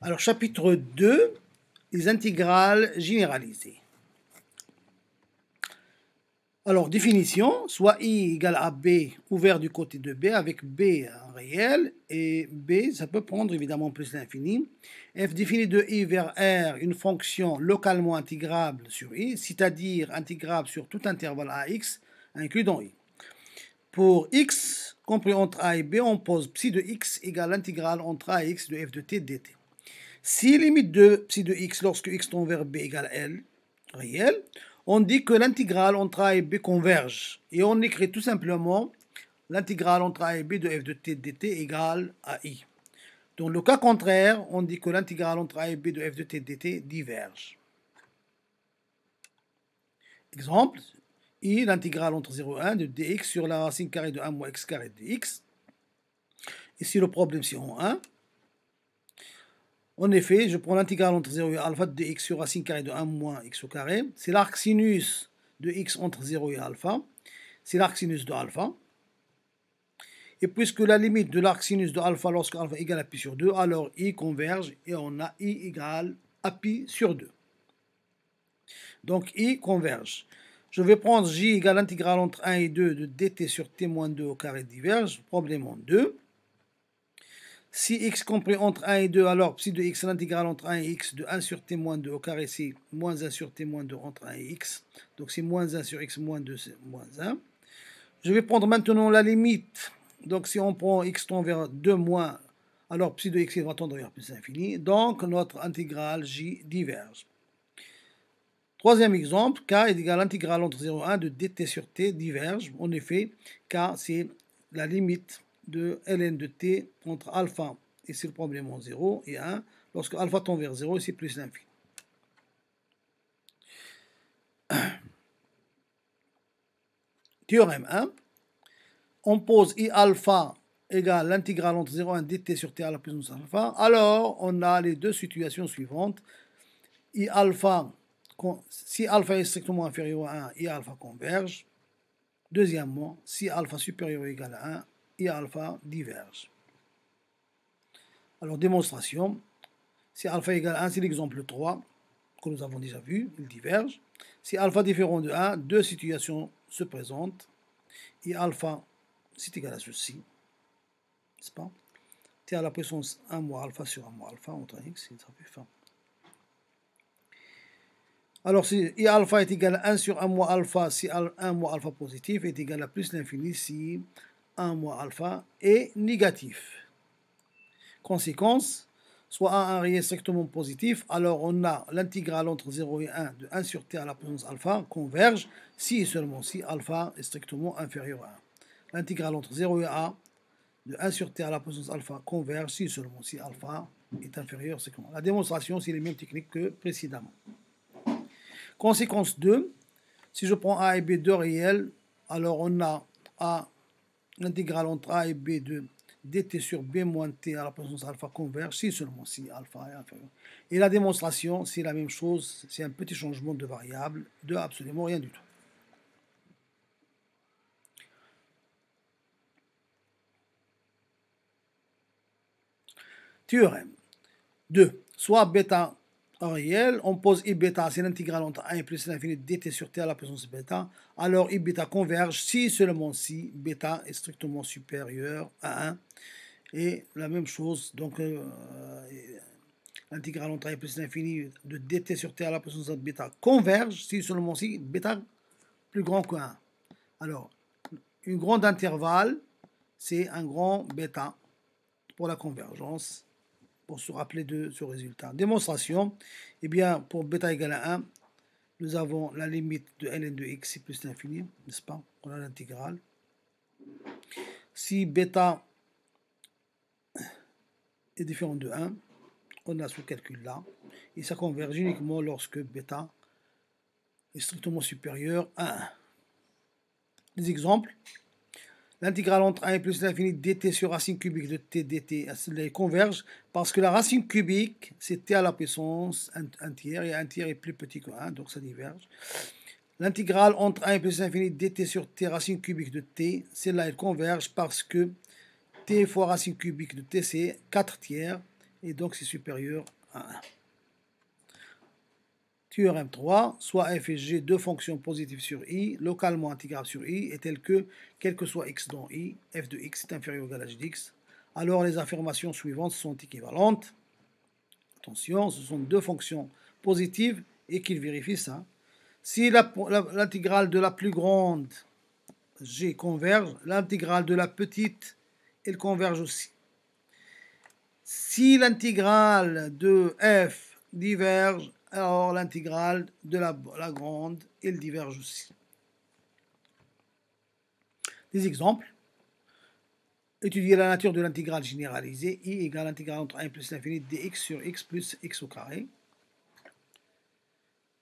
Alors, chapitre 2, les intégrales généralisées. Alors, définition, soit I égale à B ouvert du côté de B avec B en réel, et B, ça peut prendre évidemment plus l'infini. F définit de I vers R une fonction localement intégrable sur I, c'est-à-dire intégrable sur tout intervalle AX, inclus dans I. Pour X, compris entre A et B, on pose psi de X égale l'intégrale entre A et X de F de T dt. Si limite de psi de X lorsque X tend vers B égale L, réel, on dit que l'intégrale entre A et B converge. Et on écrit tout simplement l'intégrale entre A et B de F de T dt égale à I. Dans le cas contraire, on dit que l'intégrale entre A et B de F de T dt diverge. Exemple, I, l'intégrale entre 0 et 1 de dx sur la racine carrée de 1 moins x carré dx. Ici, le problème, c'est en 1. En effet, je prends l'intégrale entre 0 et alpha de dx sur racine carrée de 1 moins x au carré. C'est l'arc sinus de x entre 0 et alpha. C'est l'arc sinus de alpha. Et puisque la limite de l'arc sinus de alpha lorsque alpha égale à pi sur 2, alors I converge et on a I égale à pi sur 2. Donc I converge. Je vais prendre J égale l'intégrale entre 1 et 2 de dt sur t moins 2 au carré diverge. Problème en 2. Si x compris entre 1 et 2, alors psi de x, l'intégrale entre 1 et x de 1 sur t moins 2 au carré, c'est moins 1 sur t moins 2 entre 1 et x. Donc c'est moins 1 sur x moins 2, c'est moins 1. Je vais prendre maintenant la limite. Donc si on prend x tend vers 2 moins, alors psi de x va tendre vers plus l'infini. Donc notre intégrale j diverge. Troisième exemple, k est égal à l'intégrale entre 0 et 1 de dt sur t diverge. En effet, k c'est la limite de ln de t entre alpha, et c'est le problème en 0, et 1, lorsque alpha tend vers 0, c'est plus l'infini. Théorème 1, on pose I alpha égale l'intégrale entre 0 et 1 dt sur t à la puissance alpha. Alors, on a les deux situations suivantes. I alpha, si alpha est strictement inférieur à 1, I alpha converge. Deuxièmement, si alpha supérieur ou égal à 1, I alpha diverge. Alors, démonstration. Si alpha égale à 1, c'est l'exemple 3 que nous avons déjà vu, il diverge. Si alpha différent de 1, deux situations se présentent. I alpha, c'est égal à ceci, n'est-ce pas? T à la puissance 1 moins alpha sur 1 moins alpha entre x, c'est très fin. Alors, si I alpha est égal à 1 sur 1 moins alpha, si 1 moins alpha positif est égal à plus l'infini si 1 moins alpha est négatif. Conséquence, soit 1 réel strictement positif, alors on a l'intégrale entre 0 et 1 de 1 sur t à la puissance alpha converge si et seulement si alpha est strictement inférieur à 1. L'intégrale entre 0 et 1 de 1 sur t à la puissance alpha converge si et seulement si alpha est inférieur strictement. La démonstration, c'est les mêmes techniques que précédemment. Conséquence 2, si je prends A et B deux réels, alors on a A, l'intégrale entre A et B de dt sur b moins t à la puissance alpha converge si seulement si alpha est inférieur. Et la démonstration, c'est la même chose, c'est un petit changement de variable, de absolument rien du tout. Théorème 2. Soit bêta réel, on pose I bêta, c'est l'intégrale entre 1 et plus l'infini dt sur t à la puissance bêta, alors I bêta converge si seulement si bêta est strictement supérieur à 1. Et la même chose, donc l'intégrale entre 1 et plus l'infini de dt sur t à la puissance bêta converge si seulement si bêta plus grand que 1. Alors, une grande intervalle, c'est un grand bêta pour la convergence, pour se rappeler de ce résultat. Démonstration, eh bien, pour bêta égale à 1, nous avons la limite de ln de x plus l'infini, n'est-ce pas? On a l'intégrale. Si bêta est différent de 1, on a ce calcul-là, et ça converge uniquement lorsque bêta est strictement supérieur à 1. Les exemples, l'intégrale entre 1 et plus l'infini dt sur racine cubique de t dt, elle converge parce que la racine cubique, c'est t à la puissance 1 tiers, et 1 tiers est plus petit que 1, donc ça diverge. L'intégrale entre 1 et plus l'infini dt sur t racine cubique de t, celle-là, elle converge parce que t fois racine cubique de t, c'est 4 tiers, et donc c'est supérieur à 1. Théorème 3, soit f et g, deux fonctions positives sur i, localement intégrables sur i, est telle que, quel que soit x dans i, f de x est inférieur ou égal à g dx. Alors les affirmations suivantes sont équivalentes. Attention, ce sont deux fonctions positives et qu'ils vérifient ça. Si l'intégrale de la plus grande g converge, l'intégrale de la petite, elle converge aussi. Si l'intégrale de f diverge, alors l'intégrale de la grande, elle diverge aussi. Des exemples. Étudier la nature de l'intégrale généralisée, i égale l'intégrale entre 1 plus l'infini dx sur x plus x au carré.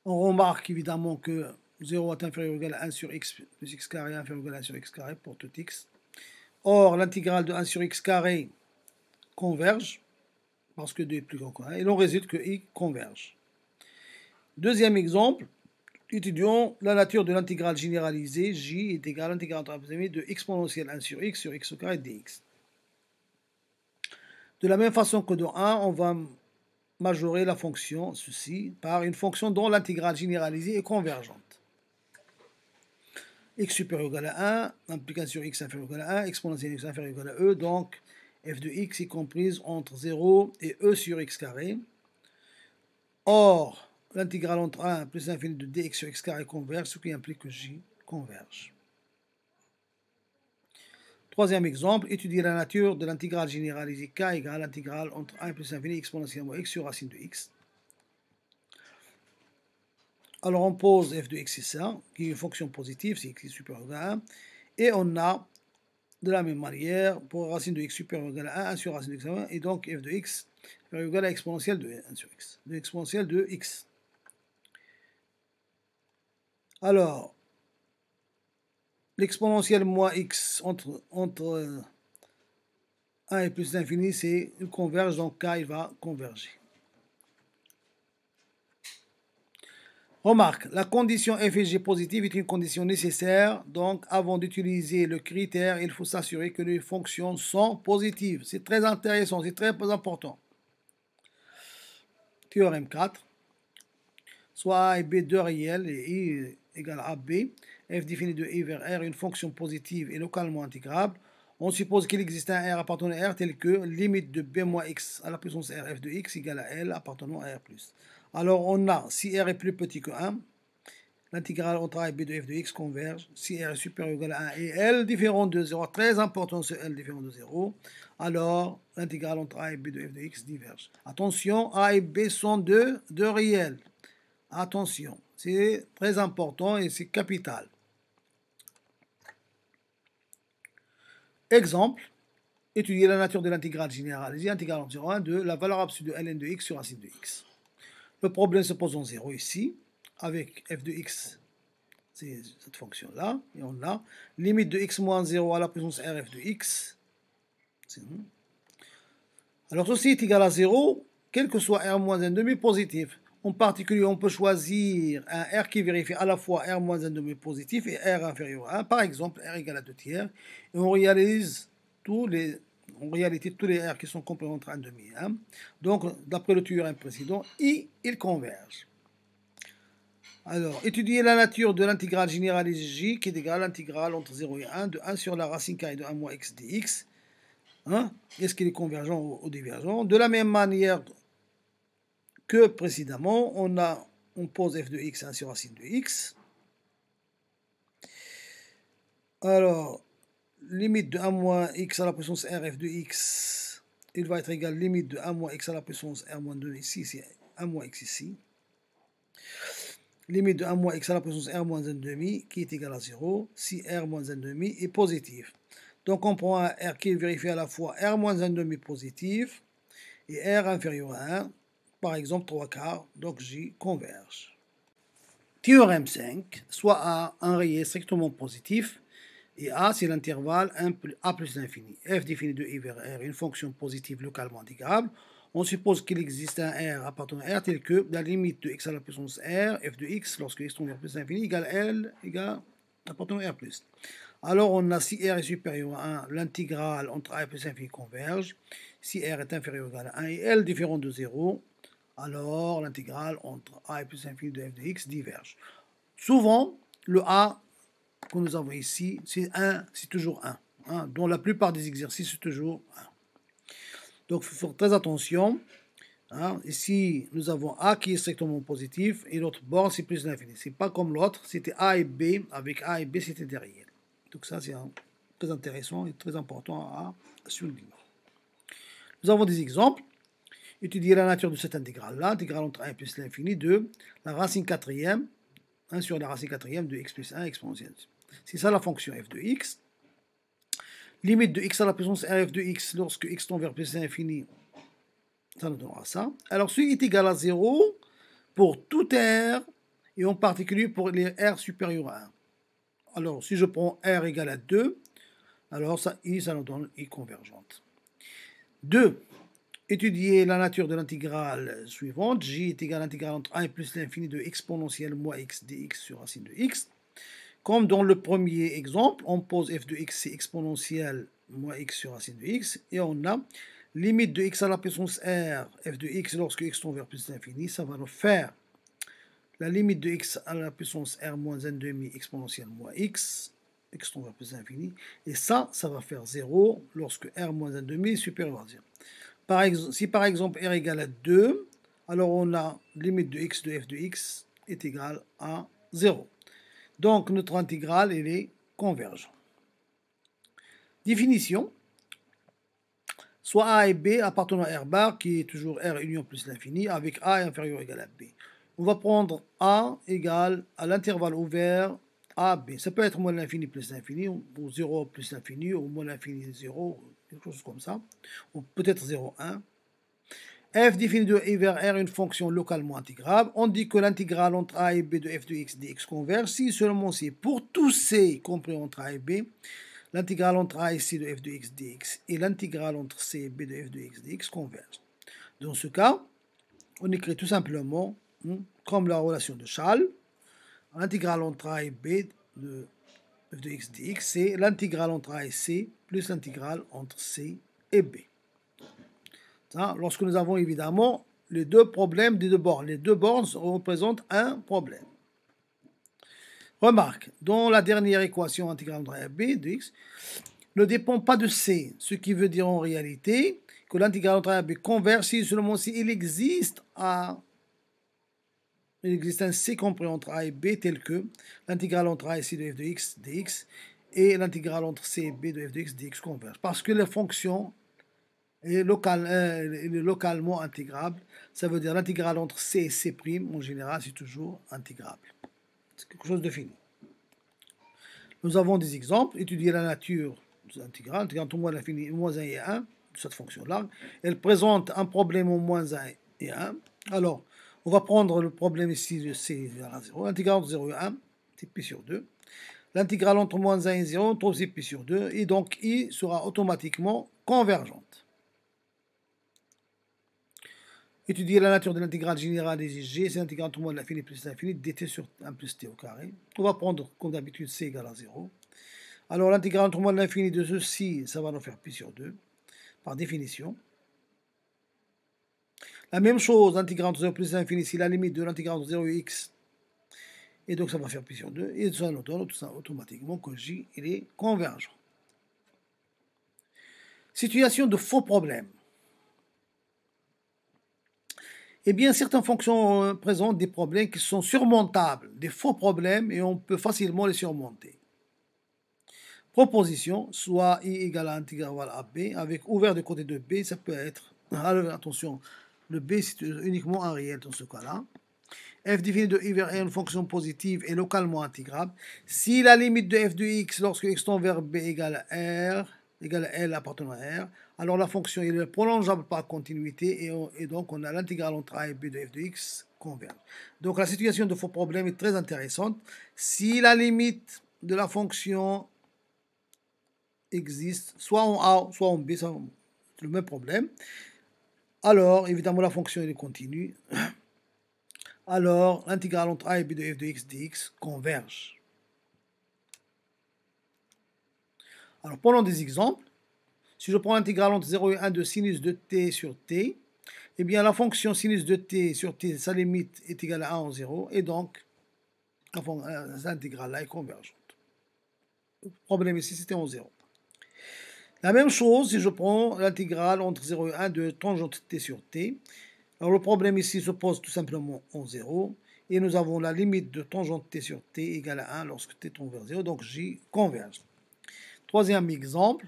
On remarque évidemment que 0 est inférieur ou égal à 1 sur x plus x carré inférieur ou égal à 1 sur x carré pour tout x. Or, l'intégrale de 1 sur x carré converge, parce que 2 est plus grand que 1, et l'on résulte que i converge. Deuxième exemple, étudions la nature de l'intégrale généralisée, j est égale à l'intégrale de exponentielle 1 sur x au carré dx. De la même façon que dans 1, on va majorer la fonction, ceci, par une fonction dont l'intégrale généralisée est convergente. X supérieur ou égal à 1, implique 1 sur x inférieur ou égal à 1, exponentielle x inférieur ou égal à e, donc f de x est comprise entre 0 et e sur x carré. Or, l'intégrale entre 1 plus l'infini de dx sur x carré converge, ce qui implique que j converge. Troisième exemple, étudier la nature de l'intégrale généralisée k égale l'intégrale entre 1 plus l'infini exponentiellement x sur racine de x. Alors on pose f de x, c'est ça, qui est une fonction positive, c'est x est supérieur ou égal à 1, et on a de la même manière, pour racine de x supérieur ou égal à 1, 1 sur racine de x, et donc f de x supérieur ou égal à exponentielle de 1 sur x, de exponentielle de x. Alors, l'exponentielle moins x entre 1 et plus l'infini, c'est une converge, donc k il va converger. Remarque, la condition f et g positive est une condition nécessaire, donc avant d'utiliser le critère, il faut s'assurer que les fonctions sont positives. C'est très intéressant, c'est très important. Théorème 4. Soit a et b deux réels et i égale à b, f défini de i vers r, une fonction positive et localement intégrable. On suppose qu'il existe un r appartenant à r tel que limite de b moins x à la puissance r f de x égale à l appartenant à r plus. Alors on a, si r est plus petit que 1, l'intégrale entre a et b de f de x converge. Si r est supérieur ou égal à 1 et l différent de 0, très important ce l différent de 0, alors l'intégrale entre a et b de f de x diverge. Attention, a et b sont deux réels. Attention, c'est très important et c'est capital. Exemple, étudier la nature de l'intégrale généralisée, intégrale entre 0 et 1 de la valeur absolue de ln de x sur racine de x. Le problème se pose en 0 ici, avec f de x, c'est cette fonction-là, et on a limite de x moins 0 à la puissance rf de x. Alors ceci est égal à 0, quel que soit r moins 1 demi positif. En particulier, on peut choisir un R qui vérifie à la fois R moins 1 demi positif et R inférieur à 1. Par exemple, R égale à 2 tiers. Et on réalise en réalité tous les R qui sont complémentaires à 1 demi. Donc, d'après le théorème précédent, I, il converge. Alors, étudier la nature de l'intégrale généralisée J qui est égale à l'intégrale entre 0 et 1 de 1 sur la racine carrée de 1 moins x dx. Est-ce qu'il est convergent ou divergent? De la même manière que précédemment, on pose f de x 1 sur racine de x. Alors, limite de 1 moins x à la puissance r f de x, il va être égal à limite de 1 moins x à la puissance r moins 2 ici, c'est 1 moins x ici. Limite de 1 moins x à la puissance r moins 1 demi, qui est égal à 0, si r moins 1 demi est positif. Donc on prend un r qui vérifie à la fois r moins 1 demi positif et r inférieur à 1. Par exemple 3 quarts, donc J converge. Théorème 5, soit A, un réel strictement positif, et A, c'est l'intervalle A plus l'infini. F défini de I vers R, une fonction positive localement intégrable. On suppose qu'il existe un R appartenant à R tel que la limite de x à la puissance R, f de x, lorsque x tend vers plus l'infini, égale L, égale appartenant à R plus. Alors on a si R est supérieur à 1, l'intégrale entre A et plus l'infini converge. Si R est inférieur ou égal à 1 et L différent de 0, alors l'intégrale entre A et plus l'infini de f de x diverge. Souvent, le A que nous avons ici, c'est toujours 1. Hein, dans la plupart des exercices, c'est toujours 1. Donc, il faut faire très attention. Hein. Ici, nous avons A qui est strictement positif et l'autre bord, c'est plus l'infini. C'est pas comme l'autre, c'était A et B. Avec A et B, c'était derrière. Donc ça, c'est très intéressant et très important à souligner. Nous avons des exemples. Étudier la nature de cette intégrale-là, intégrale entre 1 plus l'infini de la racine quatrième, 1 sur la racine quatrième de x plus 1 exponentielle. C'est ça la fonction f de x. Limite de x à la puissance rf de x lorsque x tend vers plus l'infini, ça nous donnera ça. Alors, celui est égal à 0 pour tout R, et en particulier pour les R supérieurs à 1. Alors, si je prends R égale à 2, alors ça nous donne I convergente. 2. Étudier la nature de l'intégrale suivante. J est égal à l'intégrale entre 1 et plus l'infini de exponentielle moins x dx sur racine de x. Comme dans le premier exemple, on pose f de x, c'est exponentielle moins x sur racine de x, et on a limite de x à la puissance r, f de x lorsque x tend vers plus l'infini, ça va nous faire la limite de x à la puissance r moins 1,5 exponentielle moins x tend vers plus l'infini, et ça va faire 0 lorsque r moins 1,5 est supérieur à 0. Si par exemple r égale à 2, alors on a limite de x de f de x est égale à 0. Donc notre intégrale, elle est convergente. Définition. Soit A et B appartenant à R bar, qui est toujours R union plus l'infini, avec A inférieur ou égal à B. On va prendre A égale à l'intervalle ouvert A, B. Ça peut être moins l'infini plus l'infini, ou 0 plus l'infini, ou moins l'infini 0, quelque chose comme ça, ou peut-être 0, 1. F définit de I vers R une fonction localement intégrable. On dit que l'intégrale entre A et B de f de x dx converge si seulement si pour tous C compris entre A et B, l'intégrale entre A et C de f de x dx et l'intégrale entre C et B de f de x dx convergent. Dans ce cas, on écrit tout simplement, comme la relation de Charles, l'intégrale entre A et B de f de x dx, c'est l'intégrale entre A et C plus l'intégrale entre C et B. Ça, lorsque nous avons évidemment les deux problèmes des deux bornes. Les deux bornes représentent un problème. Remarque, dans la dernière équation intégrale entre A et B de x ne dépend pas de C, ce qui veut dire en réalité que l'intégrale entre A et B converge si seulement si il existe un C compris entre A et B tel que l'intégrale entre A et C de f de x dx et l'intégrale entre C et B de f de x dx convergent. Parce que les fonctions est localement intégrable, ça veut dire l'intégrale entre C et C' en général c'est toujours intégrable. C'est quelque chose de fini. Nous avons des exemples. Étudier la nature de l'intégrale, l'intégrale entre moins l'infini, moins 1 et 1, de cette fonction-là. Elle présente un problème au moins 1 et 1. Alors, on va prendre le problème ici de C égale à 0. L'intégrale entre 0 et 1, c'est pi sur 2. L'intégrale entre moins 1 et 0, on trouve c'est pi sur 2. Et donc, I sera automatiquement convergente. Étudier la nature de l'intégrale générale des G, c'est l'intégrale entre moins de l'infini plus l'infini dt sur 1 plus t au carré. On va prendre comme d'habitude c égale à 0. Alors l'intégrale entre moins de l'infini de ceci, ça va nous faire pi sur 2, par définition. La même chose, l'intégrale entre 0 plus l'infini, c'est la limite de l'intégrale entre 0 et x. Et donc ça va faire pi sur 2. Et ça nous donne tout ça automatiquement que J il est convergent. Situation de faux problème. Eh bien, certaines fonctions présentent des problèmes qui sont surmontables, des faux problèmes, et on peut facilement les surmonter. Proposition, soit I égale à intégrale à B, avec ouvert de côté de B, ça peut être, alors attention, le B c'est uniquement un réel dans ce cas-là. F défini de I vers R, une fonction positive et localement intégrable. Si la limite de f de x lorsque x tend vers B égale à R, égale à L appartenant à R, alors la fonction est prolongeable par continuité et donc on a l'intégrale entre A et B de f de x converge. Donc la situation de faux problème est très intéressante. Si la limite de la fonction existe soit en A, soit en B, c'est le même problème. Alors, évidemment, la fonction est continue. Alors, l'intégrale entre A et B de f de x dx converge. Alors, prenons des exemples. Si je prends l'intégrale entre 0 et 1 de sinus de t sur t, eh bien la fonction sinus de t sur t, sa limite est égale à 1 en 0, et donc l'intégrale là est convergente. Le problème ici, c'était en 0. La même chose si je prends l'intégrale entre 0 et 1 de tangente t sur t. Alors le problème ici se pose tout simplement en 0, et nous avons la limite de tangente t sur t égale à 1 lorsque t tend vers 0, donc J converge. Troisième exemple,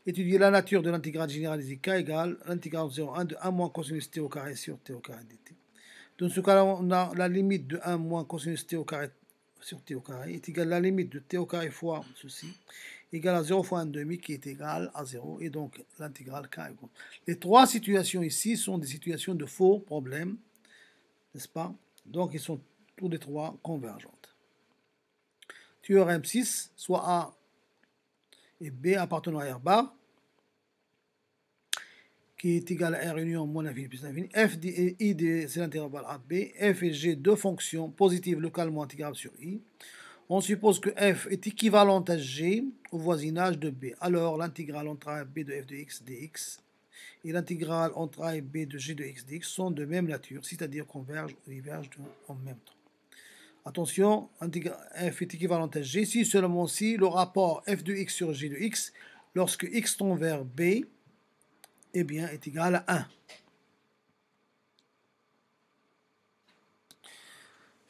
étudier la nature de l'intégrale généralisée k égale l'intégrale de 0 à 1 de 1 moins cosinus t au carré sur t au carré dt. Dans ce cas-là, on a la limite de 1 moins cosinus t au carré sur t au carré est égale à la limite de t au carré fois ceci, égale à 0 fois 1,5 qui est égal à 0, et donc l'intégrale k est égale. Les trois situations ici sont des situations de faux problèmes, n'est-ce pas? Donc ils sont tous les trois convergentes. Théorème 6, soit A et B appartenant à R bar, qui est égal à R union moins l'infini plus l'infini. F et I, c'est l'intervalle AB. F et G, deux fonctions positives localement intégrables sur I. On suppose que F est équivalente à G au voisinage de B. Alors, l'intégrale entre A et B de f de x dx et l'intégrale entre A et B de g de x dx sont de même nature, c'est-à-dire convergent ou divergent en même temps. Attention, f est équivalente à G si seulement si le rapport f de x sur g de x, lorsque x tend vers B, eh bien, est égal à 1.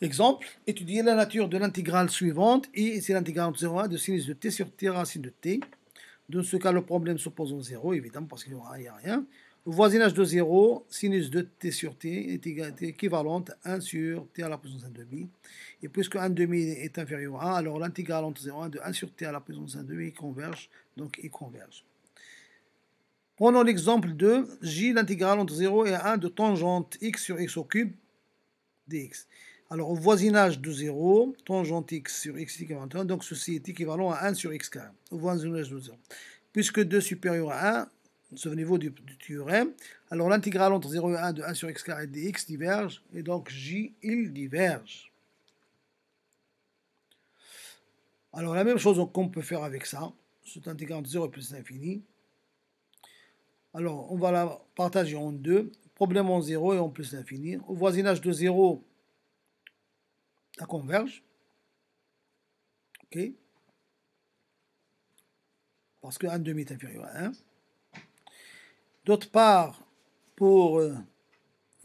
Exemple, étudier la nature de l'intégrale suivante, et c'est l'intégrale entre 0 et 1 de sinus de t sur t racine de t. Dans ce cas, le problème se pose en 0, évidemment, parce qu'il n'y a rien. Au voisinage de 0, sinus de t sur t est équivalente à 1 sur t à la puissance 1,5. Et puisque 1,5 est inférieur à 1, alors l'intégrale entre 0 et 1 de 1 sur t à la puissance 1,5 converge, donc il converge. Prenons l'exemple de J, l'intégrale entre 0 et 1 de tangente x sur x au cube dx. Alors, au voisinage de 0, tangente x sur x est équivalent à 1, donc ceci est équivalent à 1 sur x carré, au voisinage de 0. Puisque 2 supérieur à 1, souvenez-vous du théorème, alors l'intégrale entre 0 et 1 de 1 sur x carré dx diverge, et donc J, il diverge. Alors, la même chose qu'on peut faire avec ça, cette intégrale entre 0 et plus l'infini. Alors, on va la partager en deux, problème en 0 et en plus l'infini. Au voisinage de 0, ça converge. Ok. Parce que 1,5 est inférieur à 1. D'autre part, pour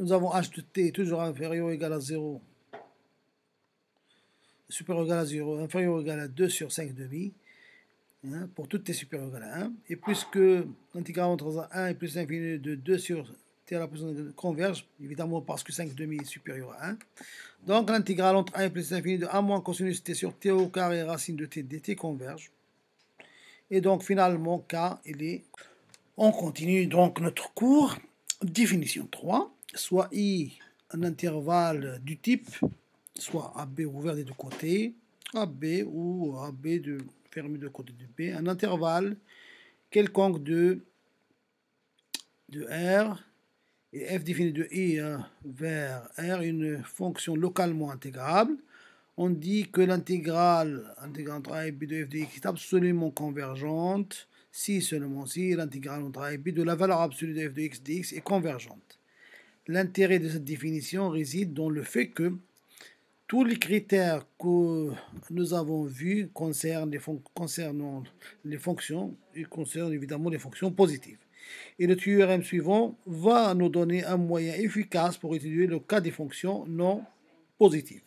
nous avons h de t toujours inférieur ou égal à 0, supérieur ou égal à 0, inférieur ou égal à 2 sur 5,5, hein, pour tout t supérieur ou égal à 1. Et puisque l'intégrale entre 1 et plus l'infini de 2 sur t à la puissance de converge, évidemment parce que 5,5 est supérieur à 1. Donc l'intégrale entre 1 et plus l'infini de 1 moins cosinus t sur t au carré racine de t dt converge. Et donc finalement, K, il est... On continue donc notre cours. Définition 3, soit I un intervalle du type, soit AB ouvert des deux côtés, AB ou AB fermé de côté de B, un intervalle quelconque de R, et f défini de I vers R, une fonction localement intégrable. On dit que l'intégrale entre A et B de f de x est absolument convergente si seulement si l'intégrale entre A et B de la valeur absolue de f de x dx est convergente. L'intérêt de cette définition réside dans le fait que tous les critères que nous avons vus concernant les fonctions, ils concernent évidemment les fonctions positives. Et le théorème suivant va nous donner un moyen efficace pour étudier le cas des fonctions non positives.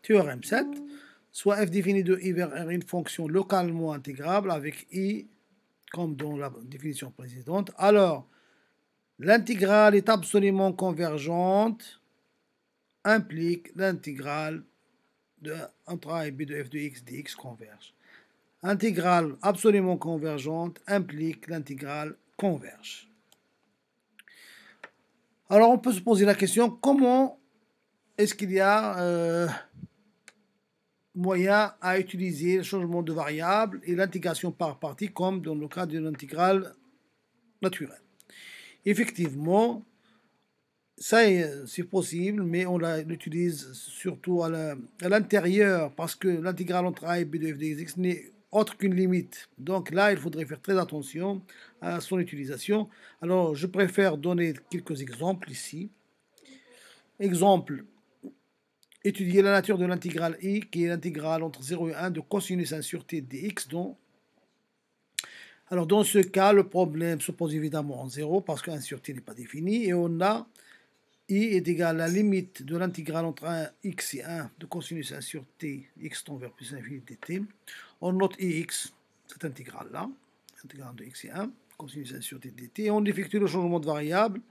Théorème 7, soit f défini de I vers R une fonction localement intégrable avec I comme dans la définition précédente, alors l'intégrale est absolument convergente implique l'intégrale entre A et B de f de x dx converge. Intégrale absolument convergente implique l'intégrale converge. Alors on peut se poser la question, comment est-ce qu'il y a moyen à utiliser le changement de variable et l'intégration par partie comme dans le cas d'une intégrale naturelle? Effectivement, ça c'est possible, mais on l'utilise surtout à l'intérieur parce que l'intégrale entre A et B de f de x n'est autre qu'une limite. Donc là, il faudrait faire très attention à son utilisation. Alors, je préfère donner quelques exemples ici. Exemple, étudier la nature de l'intégrale i, qui est l'intégrale entre 0 et 1 de cosinus 1 sur t dx. Alors, dans ce cas, le problème se pose évidemment en 0 parce que 1 sur t n'est pas défini. Et on a i est égal à la limite de l'intégrale entre 1, x et 1 de cosinus 1 sur t, x tend vers plus l'infini dt. On note ix, cette intégrale-là, l'intégrale de x et 1, cosinus 1 sur t dt. Et on effectue le changement de variable,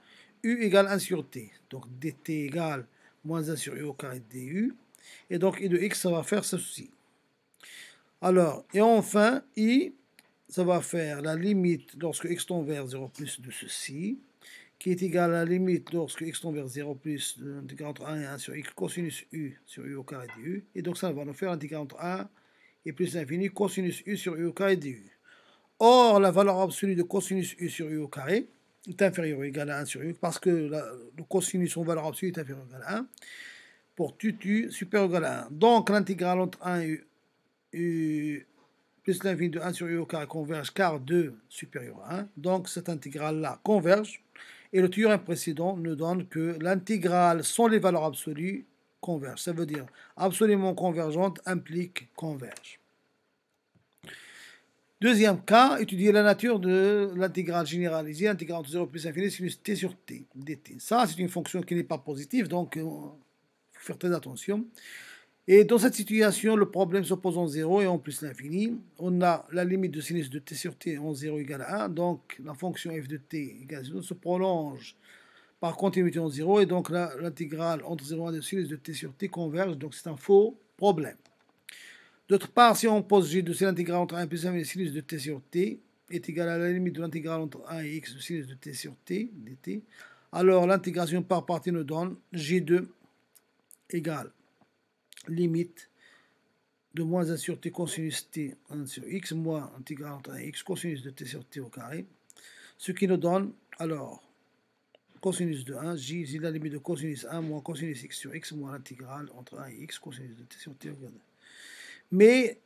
u égale 1 sur t. Donc dt égale moins 1 sur u au carré de du. Et donc i de x, ça va faire ceci. Alors, et enfin, i, ça va faire la limite lorsque x tend vers 0 plus de ceci, qui est égal à la limite lorsque x tend vers 0 plus de l'intégrale entre 1 et 1 sur x cosinus u sur u au carré du. Et donc ça va nous faire l'intégrale entre 1 et plus l'infini cosinus u sur u au carré du. Or, la valeur absolue de cosinus u sur u au carré est inférieure ou égale à 1 sur u, parce que le cosinus en valeur absolue est inférieur ou égal à 1, pour tu supérieur ou égal à 1. Donc l'intégrale entre 1 et u plus l'infini de 1 sur u au carré converge car 2 supérieur à 1. Donc cette intégrale-là converge. Et le théorème précédent nous donne que l'intégrale sans les valeurs absolues converge. Ça veut dire absolument convergente implique converge. Deuxième cas, étudier la nature de l'intégrale généralisée, intégrale entre 0 plus infini sinus t sur t dt. Ça, c'est une fonction qui n'est pas positive, donc il faut faire très attention. Et dans cette situation, le problème se pose en 0 et en plus l'infini. On a la limite de sinus de t sur t en 0 égale à 1. Donc la fonction f de t égale 0 se prolonge par continuité en 0. Et donc l'intégrale entre 0 et 1 de sinus de t sur t converge. Donc c'est un faux problème. D'autre part, si on pose g de c, l'intégrale entre 1 plus 1 de sinus de t sur t est égale à la limite de l'intégrale entre 1 et x de sinus de t sur t dt. Alors l'intégration par partie nous donne g2 égale limite de moins 1 sur t cosinus t 1 sur x moins intégrale entre 1 et x cosinus de t sur t au carré. Ce qui nous donne alors cosinus de 1, j, c'est la limite de cosinus 1 moins cosinus x sur x moins l'intégrale entre 1 et x cosinus de t sur t au carré. Mais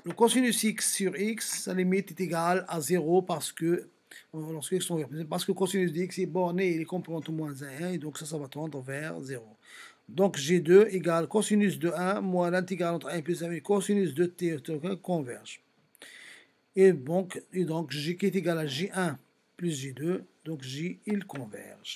le cosinus x sur x, sa limite est égale à 0 parce que lorsque x tend vers plus, parce que cosinus de x est borné, il est compris entre moins 1 et 1, et donc ça va tendre vers 0. Donc G2 égale cosinus de 1 moins l'intégrale entre 1 plus 1 cosinus de t converge. Et donc G qui est égal à J1 plus J2, donc J il converge.